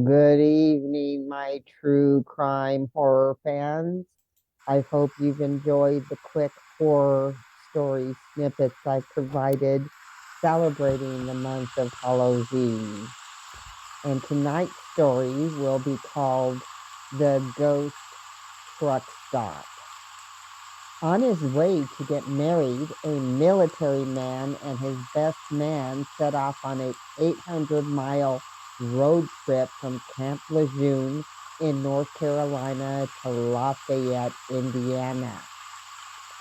Good evening, my true crime horror fans. I hope you've enjoyed the quick horror story snippets I provided celebrating the month of Halloween. And tonight's story will be called The Ghost Truck Stop. On his way to get married, a military man and his best man set off on an 800-mile road trip from Camp Lejeune in North Carolina to Lafayette, Indiana.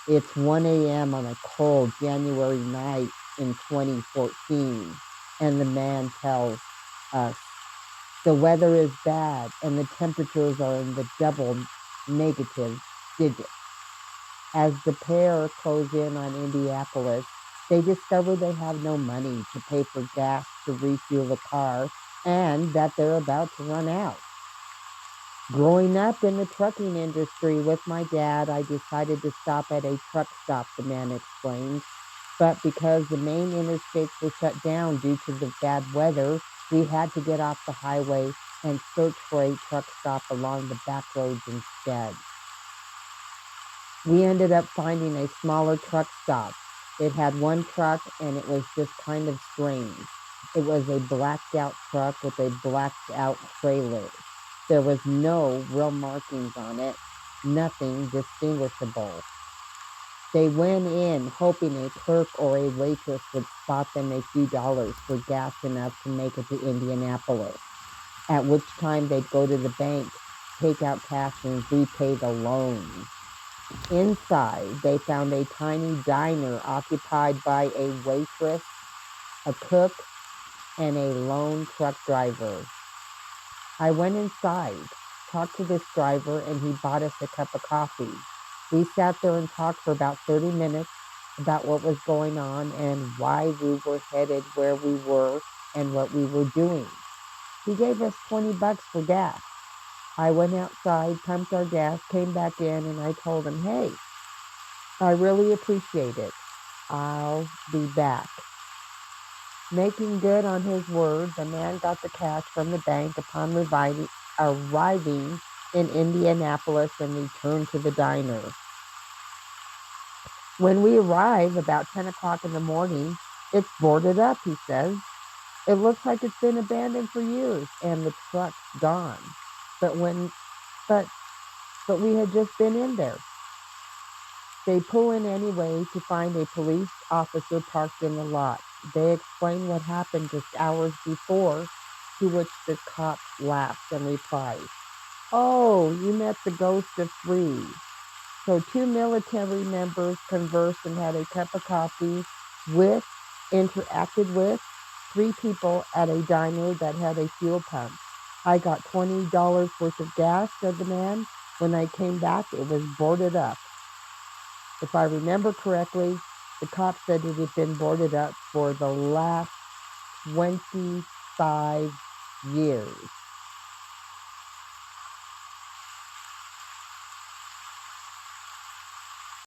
It's 1 a.m. on a cold January night in 2014, and the man tells us the weather is bad and the temperatures are in the double negative digits. As the pair close in on Indianapolis, they discover they have no money to pay for gas to refuel the car and that they're about to run out. Growing up in the trucking industry with my dad, I decided to stop at a truck stop, the man explains. But because the main interstates were shut down due to the bad weather, we had to get off the highway and search for a truck stop along the back roads instead. We ended up finding a smaller truck stop. It had one truck and it was just kind of strange. It was a blacked out truck with a blacked out trailer. There was no real markings on it, nothing distinguishable. They went in hoping a clerk or a waitress would spot them a few dollars for gas enough to make it to Indianapolis, at which time they'd go to the bank, take out cash, and repay the loan. Inside, they found a tiny diner occupied by a waitress, a cook, and a lone truck driver. I went inside, talked to this driver, and he bought us a cup of coffee. We sat there and talked for about 30 minutes about what was going on and why we were headed where we were and what we were doing. He gave us $20 for gas. I went outside, pumped our gas, came back in, and I told him, hey, I really appreciate it. I'll be back. Making good on his word, the man got the cash from the bank upon arriving in Indianapolis and returned to the diner. When we arrive about 10 o'clock in the morning, it's boarded up, he says. It looks like it's been abandoned for years and the truck's gone. But when but but we had just been in there. They pull in anyway to find a police officer parked in the lot. They explain what happened just hours before, to which the cop laughs and replies, oh, you met the ghost of three. So two military members conversed and had a cup of coffee with, interacted with, three people at a diner that had a fuel pump. I got $20 worth of gas, said the man. When I came back, it was boarded up. If I remember correctly, the cop said it had been boarded up for the last 25 years.